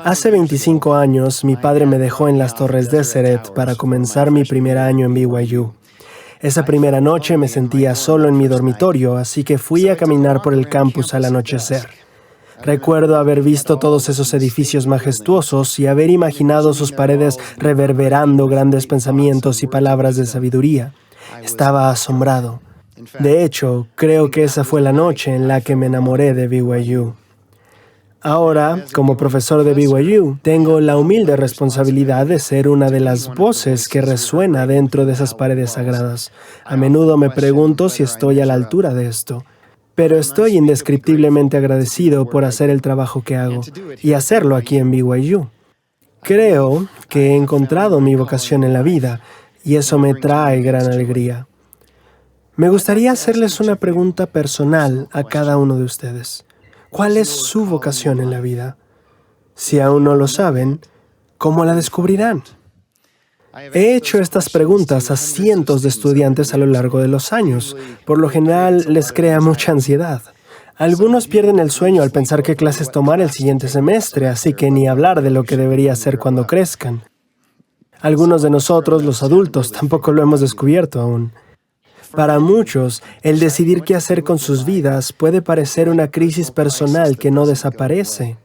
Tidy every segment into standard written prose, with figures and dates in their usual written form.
Hace 25 años, mi padre me dejó en las Torres Deseret para comenzar mi primer año en BYU. Esa primera noche me sentía solo en mi dormitorio, así que fui a caminar por el campus al anochecer. Recuerdo haber visto todos esos edificios majestuosos y haber imaginado sus paredes reverberando grandes pensamientos y palabras de sabiduría. Estaba asombrado. De hecho, creo que esa fue la noche en la que me enamoré de BYU. Ahora, como profesor de BYU, tengo la humilde responsabilidad de ser una de las voces que resuena dentro de esas paredes sagradas. A menudo me pregunto si estoy a la altura de esto, pero estoy indescriptiblemente agradecido por hacer el trabajo que hago y hacerlo aquí en BYU. Creo que he encontrado mi vocación en la vida y eso me trae gran alegría. Me gustaría hacerles una pregunta personal a cada uno de ustedes. ¿Cuál es su vocación en la vida? Si aún no lo saben, ¿cómo la descubrirán? He hecho estas preguntas a cientos de estudiantes a lo largo de los años. Por lo general, les crea mucha ansiedad. Algunos pierden el sueño al pensar qué clases tomar el siguiente semestre, así que ni hablar de lo que debería hacer cuando crezcan. Algunos de nosotros, los adultos, tampoco lo hemos descubierto aún. Para muchos, el decidir qué hacer con sus vidas puede parecer una crisis personal que no desaparece.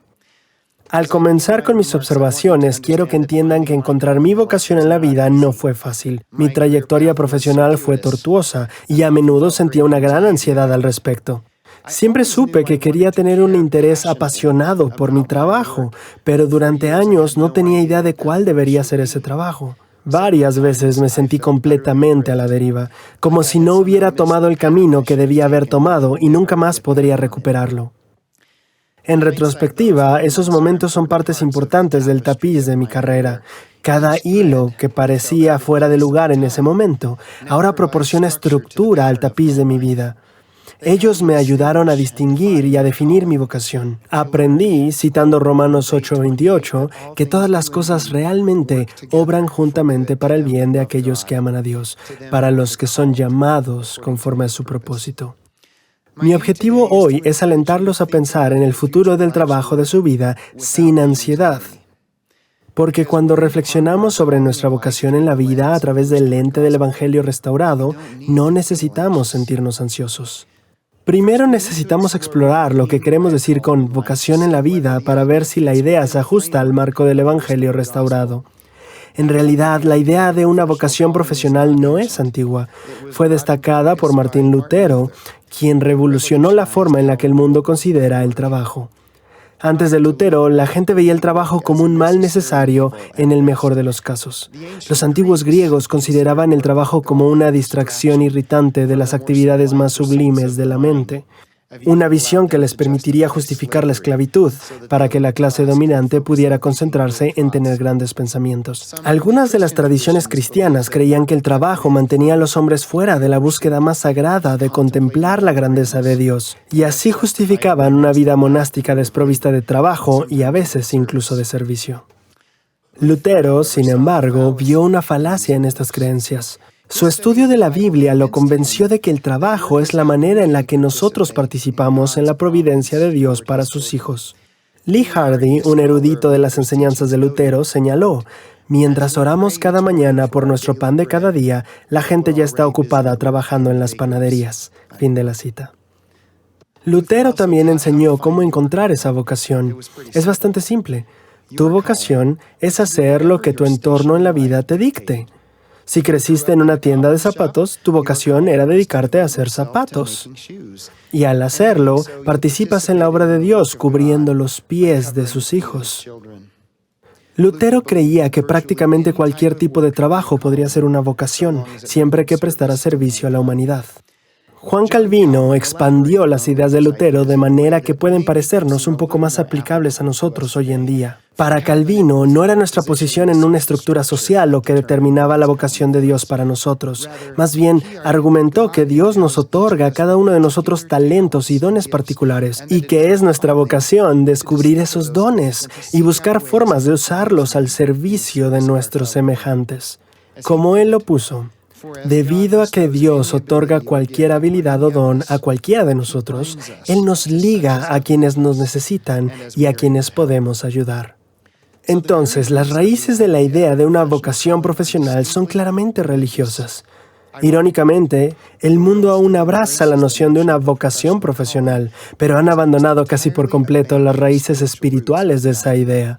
Al comenzar con mis observaciones, quiero que entiendan que encontrar mi vocación en la vida no fue fácil. Mi trayectoria profesional fue tortuosa y a menudo sentía una gran ansiedad al respecto. Siempre supe que quería tener un interés apasionado por mi trabajo, pero durante años no tenía idea de cuál debería ser ese trabajo. Varias veces me sentí completamente a la deriva, como si no hubiera tomado el camino que debía haber tomado y nunca más podría recuperarlo. En retrospectiva, esos momentos son partes importantes del tapiz de mi carrera. Cada hilo que parecía fuera de lugar en ese momento, ahora proporciona estructura al tapiz de mi vida. Ellos me ayudaron a distinguir y a definir mi vocación. Aprendí, citando Romanos 8:28, que todas las cosas realmente obran juntamente para el bien de aquellos que aman a Dios, para los que son llamados conforme a su propósito. Mi objetivo hoy es alentarlos a pensar en el futuro del trabajo de su vida sin ansiedad. Porque cuando reflexionamos sobre nuestra vocación en la vida a través del lente del Evangelio restaurado, no necesitamos sentirnos ansiosos. Primero necesitamos explorar lo que queremos decir con vocación en la vida para ver si la idea se ajusta al marco del Evangelio restaurado. En realidad, la idea de una vocación profesional no es antigua. Fue destacada por Martín Lutero, quien revolucionó la forma en la que el mundo considera el trabajo. Antes de Lutero, la gente veía el trabajo como un mal necesario en el mejor de los casos. Los antiguos griegos consideraban el trabajo como una distracción irritante de las actividades más sublimes de la mente. Una visión que les permitiría justificar la esclavitud, para que la clase dominante pudiera concentrarse en tener grandes pensamientos. Algunas de las tradiciones cristianas creían que el trabajo mantenía a los hombres fuera de la búsqueda más sagrada de contemplar la grandeza de Dios, y así justificaban una vida monástica desprovista de trabajo y a veces incluso de servicio. Lutero, sin embargo, vio una falacia en estas creencias. Su estudio de la Biblia lo convenció de que el trabajo es la manera en la que nosotros participamos en la providencia de Dios para sus hijos. Lee Hardy, un erudito de las enseñanzas de Lutero, señaló: mientras oramos cada mañana por nuestro pan de cada día, la gente ya está ocupada trabajando en las panaderías. Fin de la cita. Lutero también enseñó cómo encontrar esa vocación. Es bastante simple. Tu vocación es hacer lo que tu entorno en la vida te dicte. Si creciste en una tienda de zapatos, tu vocación era dedicarte a hacer zapatos. Y al hacerlo, participas en la obra de Dios, cubriendo los pies de sus hijos. Lutero creía que prácticamente cualquier tipo de trabajo podría ser una vocación, siempre que prestara servicio a la humanidad. Juan Calvino expandió las ideas de Lutero de manera que pueden parecernos un poco más aplicables a nosotros hoy en día. Para Calvino, no era nuestra posición en una estructura social lo que determinaba la vocación de Dios para nosotros. Más bien, argumentó que Dios nos otorga a cada uno de nosotros talentos y dones particulares, y que es nuestra vocación descubrir esos dones y buscar formas de usarlos al servicio de nuestros semejantes. Como él lo puso, debido a que Dios otorga cualquier habilidad o don a cualquiera de nosotros, Él nos liga a quienes nos necesitan y a quienes podemos ayudar. Entonces, las raíces de la idea de una vocación profesional son claramente religiosas. Irónicamente, el mundo aún abraza la noción de una vocación profesional, pero han abandonado casi por completo las raíces espirituales de esa idea.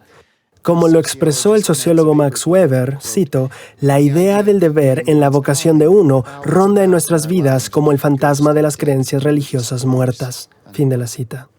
Como lo expresó el sociólogo Max Weber, cito, «La idea del deber en la vocación de uno ronda en nuestras vidas como el fantasma de las creencias religiosas muertas». Fin de la cita.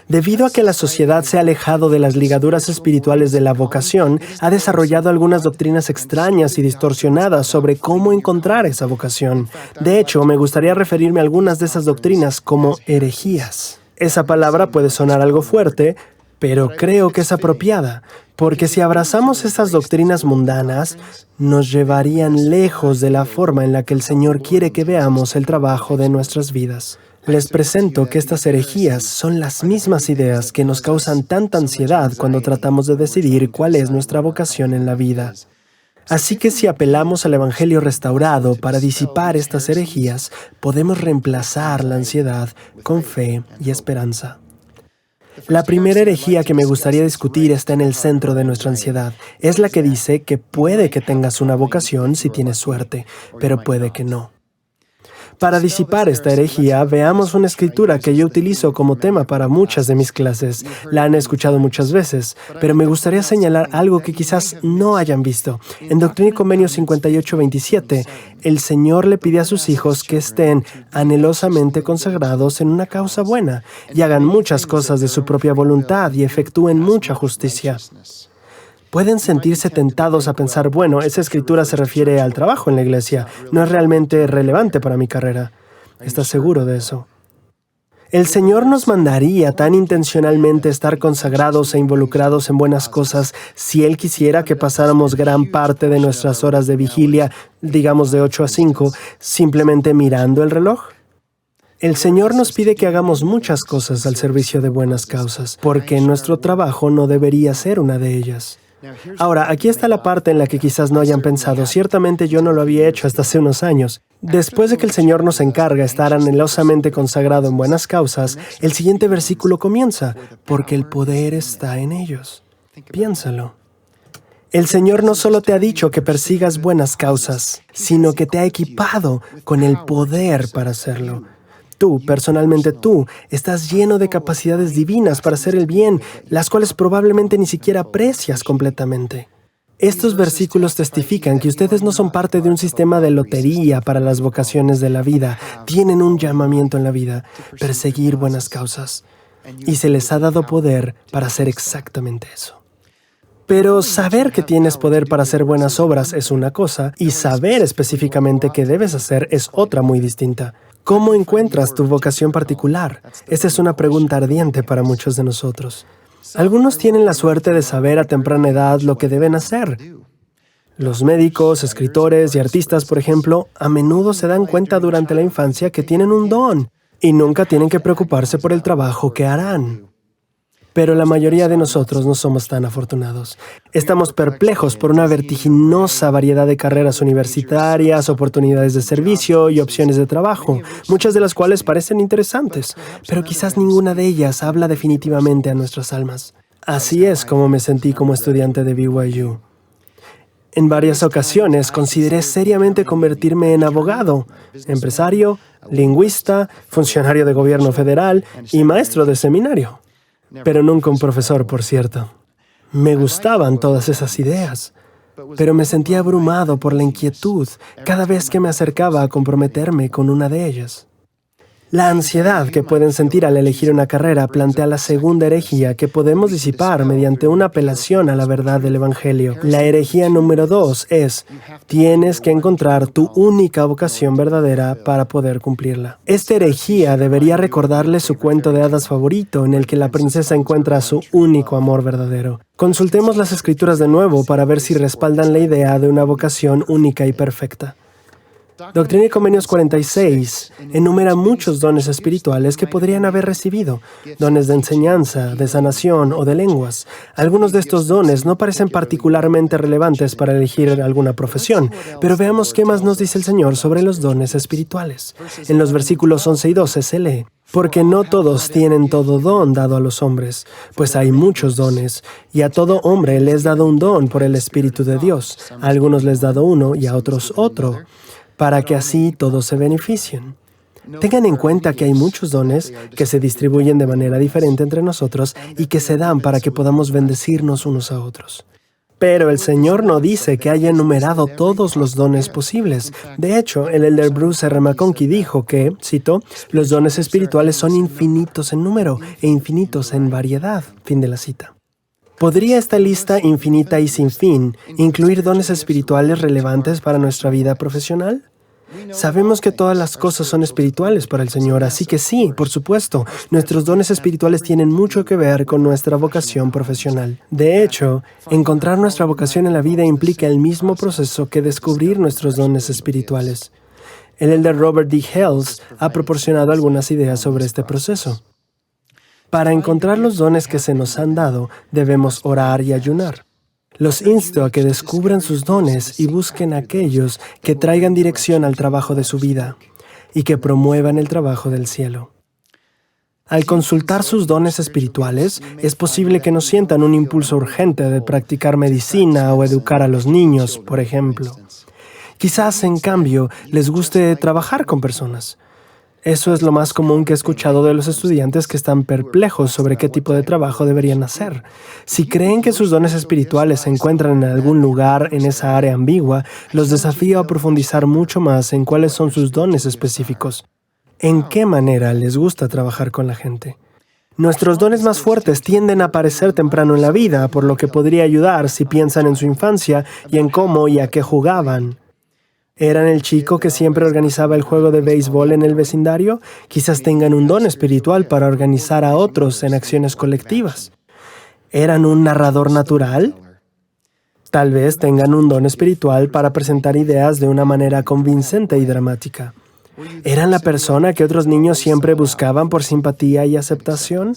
Debido a que la sociedad se ha alejado de las ligaduras espirituales de la vocación, ha desarrollado algunas doctrinas extrañas y distorsionadas sobre cómo encontrar esa vocación. De hecho, me gustaría referirme a algunas de esas doctrinas como herejías. Esa palabra puede sonar algo fuerte, pero creo que es apropiada, porque si abrazamos estas doctrinas mundanas, nos llevarían lejos de la forma en la que el Señor quiere que veamos el trabajo de nuestras vidas. Les presento que estas herejías son las mismas ideas que nos causan tanta ansiedad cuando tratamos de decidir cuál es nuestra vocación en la vida. Así que si apelamos al Evangelio restaurado para disipar estas herejías, podemos reemplazar la ansiedad con fe y esperanza. La primera herejía que me gustaría discutir está en el centro de nuestra ansiedad. Es la que dice que puede que tengas una vocación si tienes suerte, pero puede que no. Para disipar esta herejía, veamos una escritura que yo utilizo como tema para muchas de mis clases. La han escuchado muchas veces, pero me gustaría señalar algo que quizás no hayan visto. En Doctrina y Convenios 58:27, el Señor le pide a sus hijos que estén anhelosamente consagrados en una causa buena y hagan muchas cosas de su propia voluntad y efectúen mucha justicia. Pueden sentirse tentados a pensar, bueno, esa escritura se refiere al trabajo en la iglesia, no es realmente relevante para mi carrera. ¿Estás seguro de eso? El Señor nos mandaría tan intencionalmente estar consagrados e involucrados en buenas cosas si Él quisiera que pasáramos gran parte de nuestras horas de vigilia, digamos de 8 a 5, simplemente mirando el reloj. El Señor nos pide que hagamos muchas cosas al servicio de buenas causas, porque nuestro trabajo no debería ser una de ellas. Ahora, aquí está la parte en la que quizás no hayan pensado. Ciertamente yo no lo había hecho hasta hace unos años. Después de que el Señor nos encarga estar anhelosamente consagrado en buenas causas, el siguiente versículo comienza, porque el poder está en ellos. Piénsalo. El Señor no solo te ha dicho que persigas buenas causas, sino que te ha equipado con el poder para hacerlo. Tú, personalmente tú, estás lleno de capacidades divinas para hacer el bien, las cuales probablemente ni siquiera aprecias completamente. Estos versículos testifican que ustedes no son parte de un sistema de lotería para las vocaciones de la vida. Tienen un llamamiento en la vida, perseguir buenas causas. Y se les ha dado poder para hacer exactamente eso. Pero saber que tienes poder para hacer buenas obras es una cosa, y saber específicamente qué debes hacer es otra muy distinta. ¿Cómo encuentras tu vocación particular? Esa es una pregunta ardiente para muchos de nosotros. Algunos tienen la suerte de saber a temprana edad lo que deben hacer. Los médicos, escritores y artistas, por ejemplo, a menudo se dan cuenta durante la infancia que tienen un don y nunca tienen que preocuparse por el trabajo que harán. Pero la mayoría de nosotros no somos tan afortunados. Estamos perplejos por una vertiginosa variedad de carreras universitarias, oportunidades de servicio y opciones de trabajo, muchas de las cuales parecen interesantes, pero quizás ninguna de ellas habla definitivamente a nuestras almas. Así es como me sentí como estudiante de BYU. En varias ocasiones consideré seriamente convertirme en abogado, empresario, lingüista, funcionario de gobierno federal y maestro de seminario. Pero nunca un profesor, por cierto. Me gustaban todas esas ideas, pero me sentía abrumado por la inquietud cada vez que me acercaba a comprometerme con una de ellas. La ansiedad que pueden sentir al elegir una carrera plantea la segunda herejía que podemos disipar mediante una apelación a la verdad del Evangelio. La herejía número 2 es, tienes que encontrar tu única vocación verdadera para poder cumplirla. Esta herejía debería recordarle su cuento de hadas favorito en el que la princesa encuentra su único amor verdadero. Consultemos las Escrituras de nuevo para ver si respaldan la idea de una vocación única y perfecta. Doctrina y Convenios 46 enumera muchos dones espirituales que podrían haber recibido, dones de enseñanza, de sanación o de lenguas. Algunos de estos dones no parecen particularmente relevantes para elegir alguna profesión, pero veamos qué más nos dice el Señor sobre los dones espirituales. En los versículos 11 y 12 se lee, Porque no todos tienen todo don dado a los hombres, pues hay muchos dones, y a todo hombre le es dado un don por el Espíritu de Dios. A algunos les es dado uno y a otros otro, para que así todos se beneficien. Tengan en cuenta que hay muchos dones que se distribuyen de manera diferente entre nosotros y que se dan para que podamos bendecirnos unos a otros. Pero el Señor no dice que haya enumerado todos los dones posibles. De hecho, el elder Bruce R. McConkie dijo que, cito, los dones espirituales son infinitos en número e infinitos en variedad. Fin de la cita. ¿Podría esta lista infinita y sin fin incluir dones espirituales relevantes para nuestra vida profesional? Sabemos que todas las cosas son espirituales para el Señor, así que sí, por supuesto, nuestros dones espirituales tienen mucho que ver con nuestra vocación profesional. De hecho, encontrar nuestra vocación en la vida implica el mismo proceso que descubrir nuestros dones espirituales. El elder Robert D. Hales ha proporcionado algunas ideas sobre este proceso. Para encontrar los dones que se nos han dado, debemos orar y ayunar. Los insto a que descubran sus dones y busquen aquellos que traigan dirección al trabajo de su vida y que promuevan el trabajo del cielo. Al consultar sus dones espirituales, es posible que no sientan un impulso urgente de practicar medicina o educar a los niños, por ejemplo. Quizás, en cambio, les guste trabajar con personas. Eso es lo más común que he escuchado de los estudiantes que están perplejos sobre qué tipo de trabajo deberían hacer. Si creen que sus dones espirituales se encuentran en algún lugar en esa área ambigua, los desafío a profundizar mucho más en cuáles son sus dones específicos. ¿En qué manera les gusta trabajar con la gente? Nuestros dones más fuertes tienden a aparecer temprano en la vida, por lo que podría ayudar si piensan en su infancia y en cómo y a qué jugaban. ¿Eran el chico que siempre organizaba el juego de béisbol en el vecindario? Quizás tengan un don espiritual para organizar a otros en acciones colectivas. ¿Eran un narrador natural? Tal vez tengan un don espiritual para presentar ideas de una manera convincente y dramática. ¿Eran la persona que otros niños siempre buscaban por simpatía y aceptación?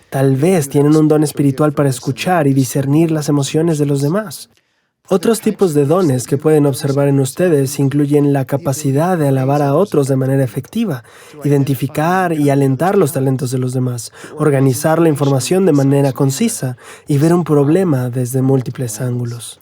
Tal vez tienen un don espiritual para escuchar y discernir las emociones de los demás. Otros tipos de dones que pueden observar en ustedes incluyen la capacidad de alabar a otros de manera efectiva, identificar y alentar los talentos de los demás, organizar la información de manera concisa y ver un problema desde múltiples ángulos.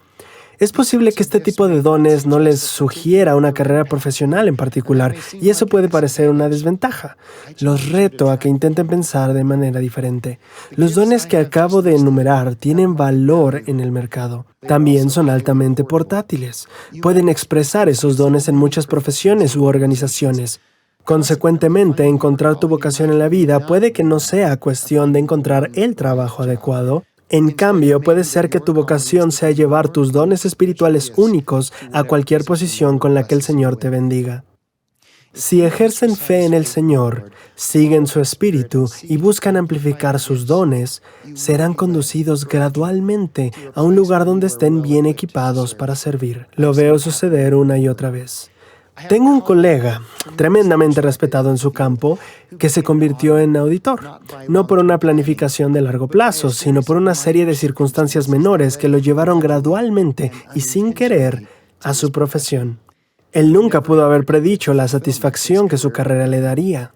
Es posible que este tipo de dones no les sugiera una carrera profesional en particular, y eso puede parecer una desventaja. Los reto a que intenten pensar de manera diferente. Los dones que acabo de enumerar tienen valor en el mercado. También son altamente portátiles. Pueden expresar esos dones en muchas profesiones u organizaciones. Consecuentemente, encontrar tu vocación en la vida puede que no sea cuestión de encontrar el trabajo adecuado. En cambio, puede ser que tu vocación sea llevar tus dones espirituales únicos a cualquier posición con la que el Señor te bendiga. Si ejercen fe en el Señor, siguen su espíritu y buscan amplificar sus dones, serán conducidos gradualmente a un lugar donde estén bien equipados para servir. Lo veo suceder una y otra vez. Tengo un colega, tremendamente respetado en su campo, que se convirtió en auditor, no por una planificación de largo plazo, sino por una serie de circunstancias menores que lo llevaron gradualmente y sin querer a su profesión. Él nunca pudo haber predicho la satisfacción que su carrera le daría.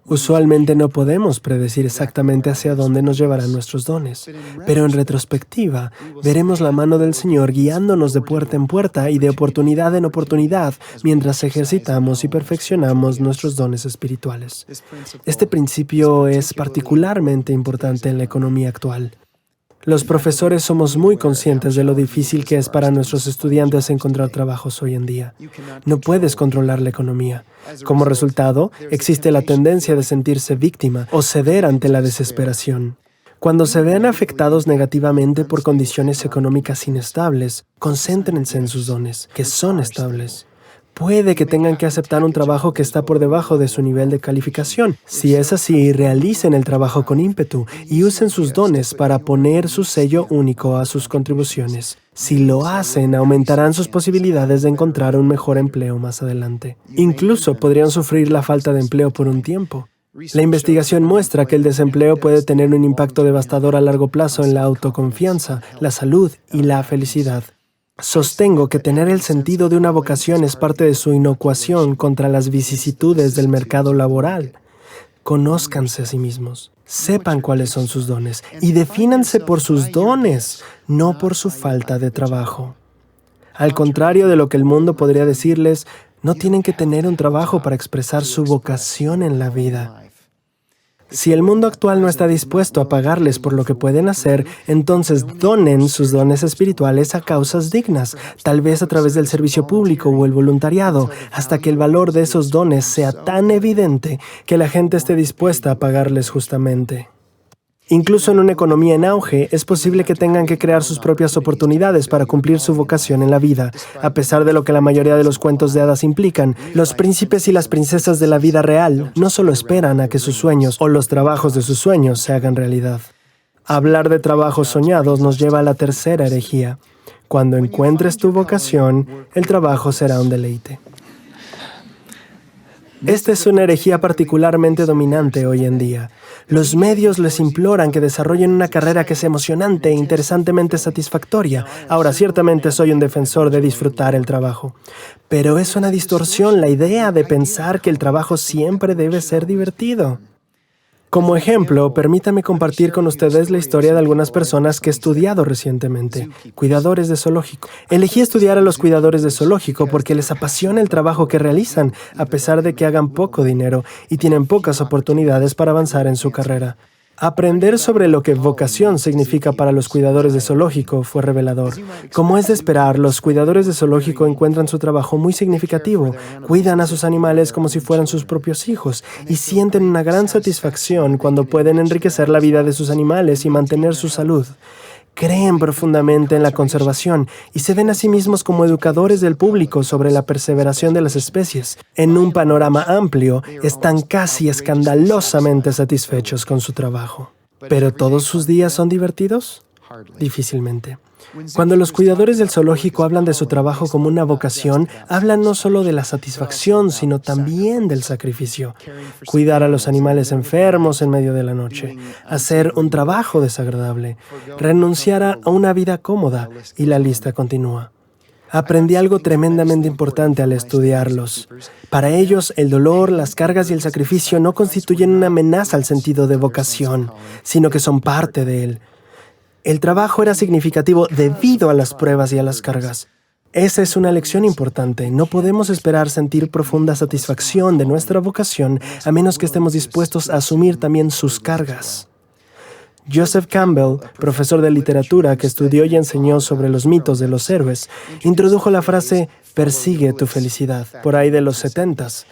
Usualmente no podemos predecir exactamente hacia dónde nos llevarán nuestros dones, pero en retrospectiva veremos la mano del Señor guiándonos de puerta en puerta y de oportunidad en oportunidad mientras ejercitamos y perfeccionamos nuestros dones espirituales. Este principio es particularmente importante en la economía actual. Los profesores somos muy conscientes de lo difícil que es para nuestros estudiantes encontrar trabajos hoy en día. No puedes controlar la economía. Como resultado, existe la tendencia de sentirse víctima o ceder ante la desesperación. Cuando se vean afectados negativamente por condiciones económicas inestables, concéntrense en sus dones, que son estables. Puede que tengan que aceptar un trabajo que está por debajo de su nivel de calificación. Si es así, realicen el trabajo con ímpetu y usen sus dones para poner su sello único a sus contribuciones. Si lo hacen, aumentarán sus posibilidades de encontrar un mejor empleo más adelante. Incluso podrían sufrir la falta de empleo por un tiempo. La investigación muestra que el desempleo puede tener un impacto devastador a largo plazo en la autoconfianza, la salud y la felicidad. Sostengo que tener el sentido de una vocación es parte de su inocuación contra las vicisitudes del mercado laboral. Conózcanse a sí mismos. Sepan cuáles son sus dones y defínanse por sus dones, no por su falta de trabajo. Al contrario de lo que el mundo podría decirles, no tienen que tener un trabajo para expresar su vocación en la vida. Si el mundo actual no está dispuesto a pagarles por lo que pueden hacer, entonces donen sus dones espirituales a causas dignas, tal vez a través del servicio público o el voluntariado, hasta que el valor de esos dones sea tan evidente que la gente esté dispuesta a pagarles justamente. Incluso en una economía en auge, es posible que tengan que crear sus propias oportunidades para cumplir su vocación en la vida. A pesar de lo que la mayoría de los cuentos de hadas implican, los príncipes y las princesas de la vida real no solo esperan a que sus sueños o los trabajos de sus sueños se hagan realidad. Hablar de trabajos soñados nos lleva a la tercera herejía. Cuando encuentres tu vocación, el trabajo será un deleite. Esta es una herejía particularmente dominante hoy en día. Los medios les imploran que desarrollen una carrera que sea emocionante e interesantemente satisfactoria. Ahora, ciertamente soy un defensor de disfrutar el trabajo. Pero es una distorsión la idea de pensar que el trabajo siempre debe ser divertido. Como ejemplo, permítame compartir con ustedes la historia de algunas personas que he estudiado recientemente, cuidadores de zoológico. Elegí estudiar a los cuidadores de zoológico porque les apasiona el trabajo que realizan, a pesar de que hagan poco dinero y tienen pocas oportunidades para avanzar en su carrera. Aprender sobre lo que vocación significa para los cuidadores de zoológico fue revelador. Como es de esperar, los cuidadores de zoológico encuentran su trabajo muy significativo, cuidan a sus animales como si fueran sus propios hijos y sienten una gran satisfacción cuando pueden enriquecer la vida de sus animales y mantener su salud. Creen profundamente en la conservación y se ven a sí mismos como educadores del público sobre la perseveración de las especies. En un panorama amplio, están casi escandalosamente satisfechos con su trabajo. ¿Pero todos sus días son divertidos? Difícilmente. Cuando los cuidadores del zoológico hablan de su trabajo como una vocación, hablan no solo de la satisfacción, sino también del sacrificio. Cuidar a los animales enfermos en medio de la noche, hacer un trabajo desagradable, renunciar a una vida cómoda, y la lista continúa. Aprendí algo tremendamente importante al estudiarlos. Para ellos, el dolor, las cargas y el sacrificio no constituyen una amenaza al sentido de vocación, sino que son parte de él. El trabajo era significativo debido a las pruebas y a las cargas. Esa es una lección importante. No podemos esperar sentir profunda satisfacción de nuestra vocación a menos que estemos dispuestos a asumir también sus cargas. Joseph Campbell, profesor de literatura que estudió y enseñó sobre los mitos de los héroes, introdujo la frase «persigue tu felicidad» por ahí de los 70s.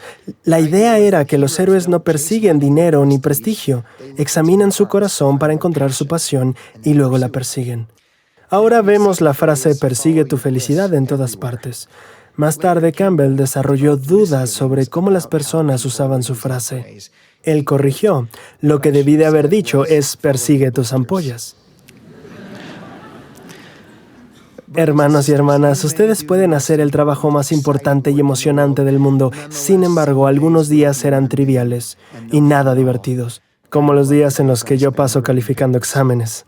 La idea era que los héroes no persiguen dinero ni prestigio, examinan su corazón para encontrar su pasión y luego la persiguen. Ahora vemos la frase «persigue tu felicidad» en todas partes. Más tarde, Campbell desarrolló dudas sobre cómo las personas usaban su frase. Él corrigió: lo que debí de haber dicho es «persigue tus ampollas». Hermanos y hermanas, ustedes pueden hacer el trabajo más importante y emocionante del mundo. Sin embargo, algunos días serán triviales y nada divertidos, como los días en los que yo paso calificando exámenes.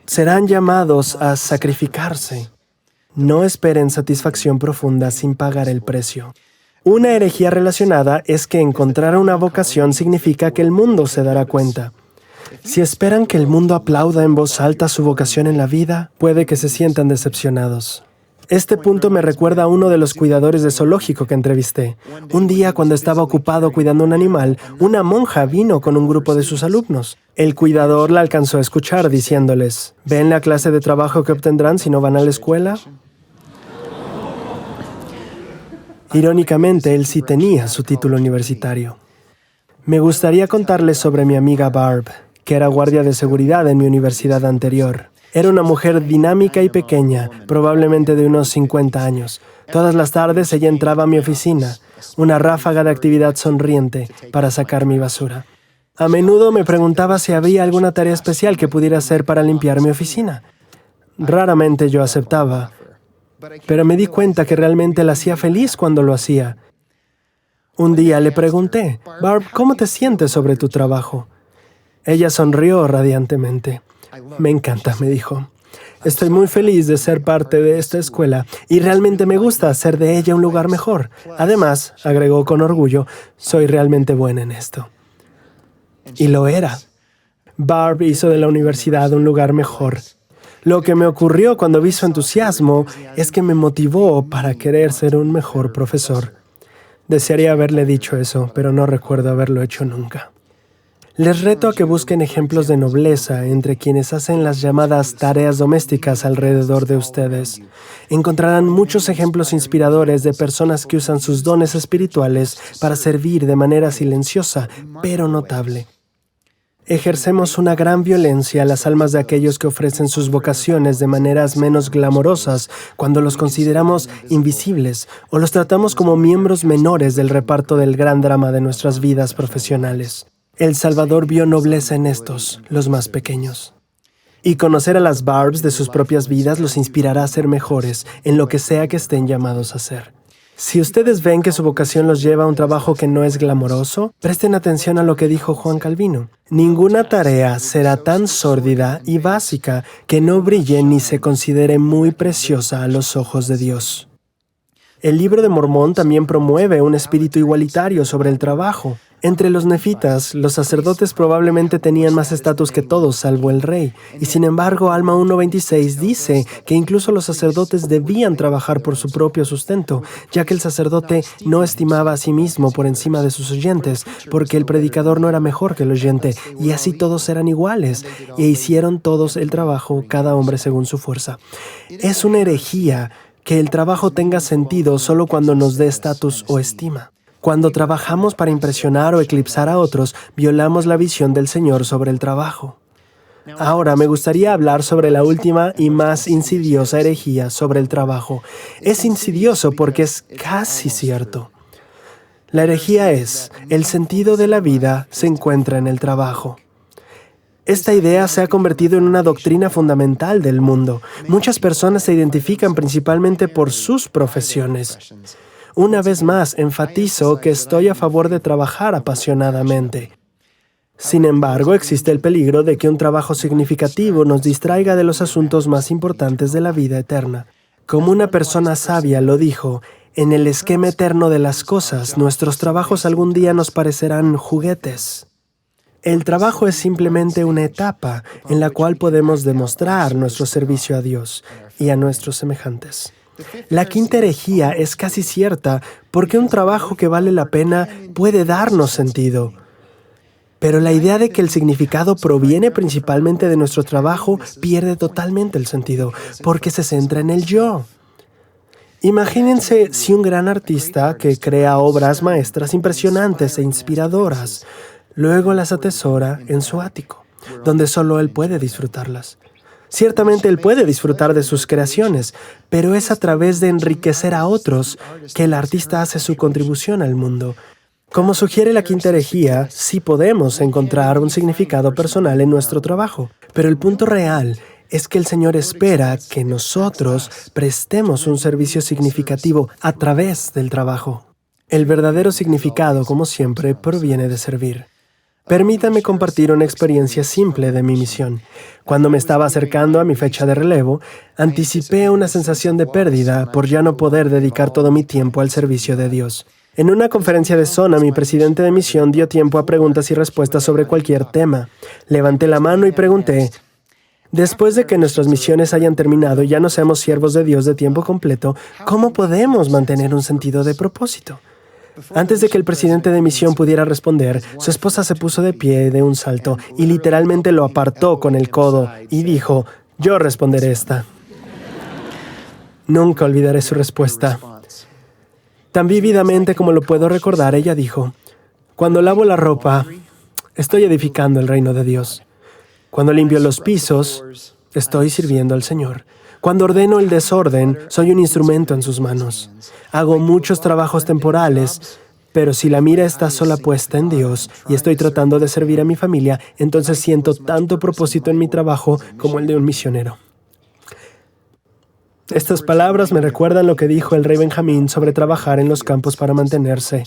Serán llamados a sacrificarse. No esperen satisfacción profunda sin pagar el precio. Una herejía relacionada es que encontrar una vocación significa que el mundo se dará cuenta. Si esperan que el mundo aplauda en voz alta su vocación en la vida, puede que se sientan decepcionados. Este punto me recuerda a uno de los cuidadores de zoológico que entrevisté. Un día, cuando estaba ocupado cuidando un animal, una monja vino con un grupo de sus alumnos. El cuidador la alcanzó a escuchar diciéndoles: ¿ven la clase de trabajo que obtendrán si no van a la escuela? Irónicamente, él sí tenía su título universitario. Me gustaría contarles sobre mi amiga Barb, que era guardia de seguridad en mi universidad anterior. Era una mujer dinámica y pequeña, probablemente de unos 50 años. Todas las tardes ella entraba a mi oficina, una ráfaga de actividad sonriente, para sacar mi basura. A menudo me preguntaba si había alguna tarea especial que pudiera hacer para limpiar mi oficina. Raramente yo aceptaba, pero me di cuenta que realmente la hacía feliz cuando lo hacía. Un día le pregunté: Barb, ¿cómo te sientes sobre tu trabajo? Ella sonrió radiantemente. Me encanta, me dijo. Estoy muy feliz de ser parte de esta escuela y realmente me gusta hacer de ella un lugar mejor. Además, agregó con orgullo, soy realmente buena en esto. Y lo era. Barb hizo de la universidad un lugar mejor. Lo que me ocurrió cuando vi su entusiasmo es que me motivó para querer ser un mejor profesor. Desearía haberle dicho eso, pero no recuerdo haberlo hecho nunca. Les reto a que busquen ejemplos de nobleza entre quienes hacen las llamadas tareas domésticas alrededor de ustedes. Encontrarán muchos ejemplos inspiradores de personas que usan sus dones espirituales para servir de manera silenciosa, pero notable. Ejercemos una gran violencia a las almas de aquellos que ofrecen sus vocaciones de maneras menos glamorosas cuando los consideramos invisibles o los tratamos como miembros menores del reparto del gran drama de nuestras vidas profesionales. El Salvador vio nobleza en estos, los más pequeños. Y conocer a las Barbs de sus propias vidas los inspirará a ser mejores en lo que sea que estén llamados a ser. Si ustedes ven que su vocación los lleva a un trabajo que no es glamoroso, presten atención a lo que dijo Juan Calvino. Ninguna tarea será tan sórdida y básica que no brille ni se considere muy preciosa a los ojos de Dios. El Libro de Mormón también promueve un espíritu igualitario sobre el trabajo. Entre los nefitas, los sacerdotes probablemente tenían más estatus que todos, salvo el rey. Y sin embargo, Alma 1:26 dice que incluso los sacerdotes debían trabajar por su propio sustento, ya que el sacerdote no estimaba a sí mismo por encima de sus oyentes, porque el predicador no era mejor que el oyente, y así todos eran iguales, e hicieron todos el trabajo, cada hombre según su fuerza. Es una herejía que el trabajo tenga sentido solo cuando nos dé estatus o estima. Cuando trabajamos para impresionar o eclipsar a otros, violamos la visión del Señor sobre el trabajo. Ahora, me gustaría hablar sobre la última y más insidiosa herejía sobre el trabajo. Es insidioso porque es casi cierto. La herejía es: el sentido de la vida se encuentra en el trabajo. Esta idea se ha convertido en una doctrina fundamental del mundo. Muchas personas se identifican principalmente por sus profesiones. Una vez más, enfatizo que estoy a favor de trabajar apasionadamente. Sin embargo, existe el peligro de que un trabajo significativo nos distraiga de los asuntos más importantes de la vida eterna. Como una persona sabia lo dijo, en el esquema eterno de las cosas, nuestros trabajos algún día nos parecerán juguetes. El trabajo es simplemente una etapa en la cual podemos demostrar nuestro servicio a Dios y a nuestros semejantes. La quinta herejía es casi cierta porque un trabajo que vale la pena puede darnos sentido. Pero la idea de que el significado proviene principalmente de nuestro trabajo pierde totalmente el sentido porque se centra en el yo. Imagínense si un gran artista que crea obras maestras impresionantes e inspiradoras, luego las atesora en su ático, donde solo él puede disfrutarlas. Ciertamente él puede disfrutar de sus creaciones, pero es a través de enriquecer a otros que el artista hace su contribución al mundo. Como sugiere la quinta herejía, sí podemos encontrar un significado personal en nuestro trabajo, pero el punto real es que el Señor espera que nosotros prestemos un servicio significativo a través del trabajo. El verdadero significado, como siempre, proviene de servir. Permítanme compartir una experiencia simple de mi misión. Cuando me estaba acercando a mi fecha de relevo, anticipé una sensación de pérdida por ya no poder dedicar todo mi tiempo al servicio de Dios. En una conferencia de zona, mi presidente de misión dio tiempo a preguntas y respuestas sobre cualquier tema. Levanté la mano y pregunté: después de que nuestras misiones hayan terminado y ya no seamos siervos de Dios de tiempo completo, ¿cómo podemos mantener un sentido de propósito? Antes de que el presidente de misión pudiera responder, su esposa se puso de pie de un salto y literalmente lo apartó con el codo y dijo: yo responderé esta. Nunca olvidaré su respuesta. Tan vívidamente como lo puedo recordar, ella dijo: cuando lavo la ropa, estoy edificando el reino de Dios. Cuando limpio los pisos, estoy sirviendo al Señor. Cuando ordeno el desorden, soy un instrumento en sus manos. Hago muchos trabajos temporales, pero si la mira está sola puesta en Dios y estoy tratando de servir a mi familia, entonces siento tanto propósito en mi trabajo como el de un misionero. Estas palabras me recuerdan lo que dijo el rey Benjamín sobre trabajar en los campos para mantenerse.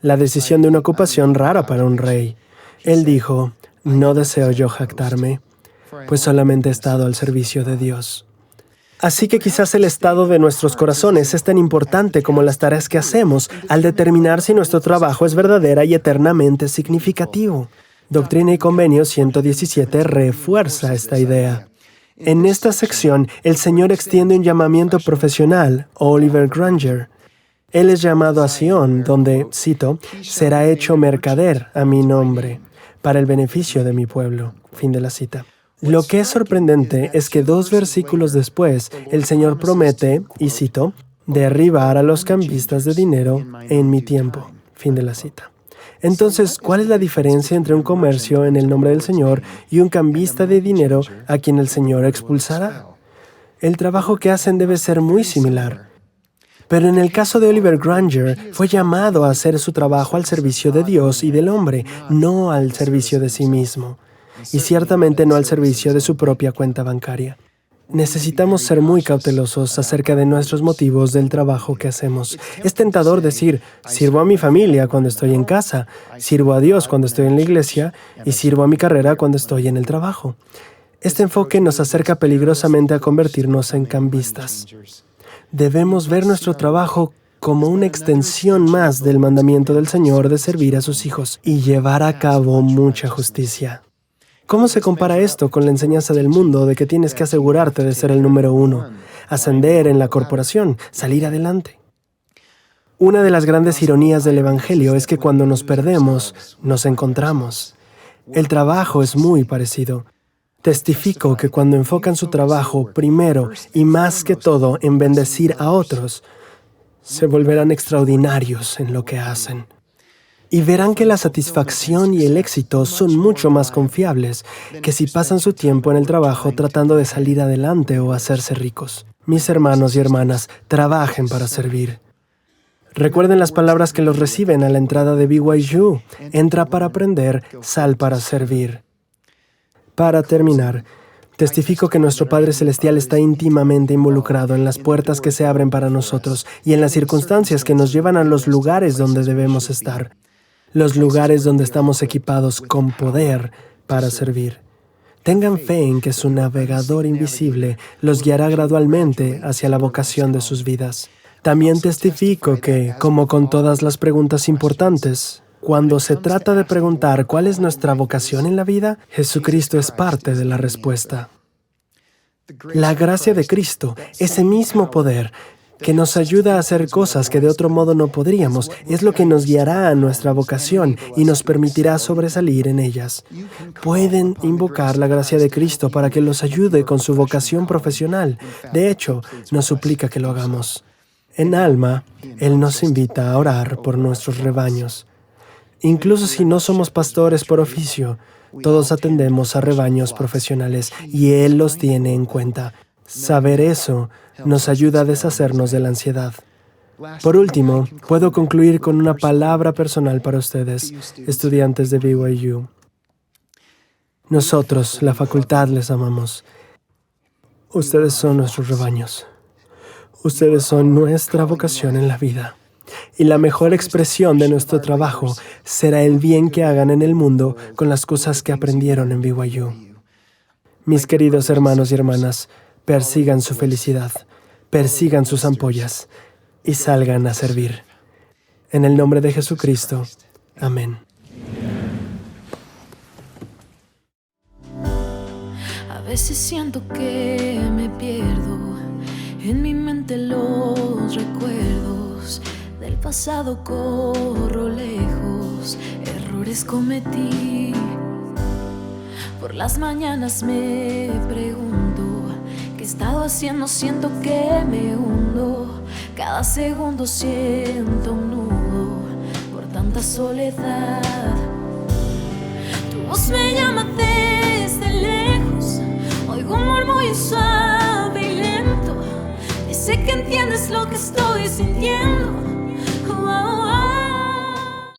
La decisión de una ocupación rara para un rey. Él dijo: no deseo yo jactarme, pues solamente he estado al servicio de Dios. Así que quizás el estado de nuestros corazones es tan importante como las tareas que hacemos al determinar si nuestro trabajo es verdadera y eternamente significativo. Doctrina y Convenio 117 refuerza esta idea. En esta sección, el Señor extiende un llamamiento profesional, Oliver Granger. Él es llamado a Sion, donde, cito, será hecho mercader a mi nombre, para el beneficio de mi pueblo. Fin de la cita. Lo que es sorprendente es que 2 versículos después, el Señor promete, y cito, derribar a los cambistas de dinero en mi tiempo. Fin de la cita. Entonces, ¿cuál es la diferencia entre un comercio en el nombre del Señor y un cambista de dinero a quien el Señor expulsará? El trabajo que hacen debe ser muy similar. Pero en el caso de Oliver Granger, fue llamado a hacer su trabajo al servicio de Dios y del hombre, no al servicio de sí mismo. Y ciertamente no al servicio de su propia cuenta bancaria. Necesitamos ser muy cautelosos acerca de nuestros motivos del trabajo que hacemos. Es tentador decir, sirvo a mi familia cuando estoy en casa, sirvo a Dios cuando estoy en la iglesia y sirvo a mi carrera cuando estoy en el trabajo. Este enfoque nos acerca peligrosamente a convertirnos en cambistas. Debemos ver nuestro trabajo como una extensión más del mandamiento del Señor de servir a sus hijos y llevar a cabo mucha justicia. ¿Cómo se compara esto con la enseñanza del mundo de que tienes que asegurarte de ser el número 1, ascender en la corporación, salir adelante? Una de las grandes ironías del Evangelio es que cuando nos perdemos, nos encontramos. El trabajo es muy parecido. Testifico que cuando enfocan su trabajo primero y más que todo en bendecir a otros, se volverán extraordinarios en lo que hacen. Y verán que la satisfacción y el éxito son mucho más confiables que si pasan su tiempo en el trabajo tratando de salir adelante o hacerse ricos. Mis hermanos y hermanas, trabajen para servir. Recuerden las palabras que los reciben a la entrada de BYU. Entra para aprender, sal para servir. Para terminar, testifico que nuestro Padre Celestial está íntimamente involucrado en las puertas que se abren para nosotros y en las circunstancias que nos llevan a los lugares donde debemos estar. Los lugares donde estamos equipados con poder para servir. Tengan fe en que su navegador invisible los guiará gradualmente hacia la vocación de sus vidas. También testifico que, como con todas las preguntas importantes, cuando se trata de preguntar cuál es nuestra vocación en la vida, Jesucristo es parte de la respuesta. La gracia de Cristo, ese mismo poder, que nos ayuda a hacer cosas que de otro modo no podríamos, es lo que nos guiará a nuestra vocación y nos permitirá sobresalir en ellas. Pueden invocar la gracia de Cristo para que los ayude con su vocación profesional. De hecho, nos suplica que lo hagamos. En Alma, Él nos invita a orar por nuestros rebaños. Incluso si no somos pastores por oficio, todos atendemos a rebaños profesionales y Él los tiene en cuenta. Saber eso nos ayuda a deshacernos de la ansiedad. Por último, puedo concluir con una palabra personal para ustedes, estudiantes de BYU. Nosotros, la facultad, les amamos. Ustedes son nuestros rebaños. Ustedes son nuestra vocación en la vida. Y la mejor expresión de nuestro trabajo será el bien que hagan en el mundo con las cosas que aprendieron en BYU. Mis queridos hermanos y hermanas, persigan su felicidad, persigan sus ampollas y salgan a servir. En el nombre de Jesucristo. Amén. A veces siento que me pierdo, en mi mente los recuerdos del pasado corro lejos, errores cometí. Por las mañanas me pregunto, ¿qué he estado haciendo? Siento que me hundo, cada segundo siento un nudo por tanta soledad. Tu voz me llama desde lejos, oigo un murmullo suave y lento, y sé que entiendes lo que estoy sintiendo.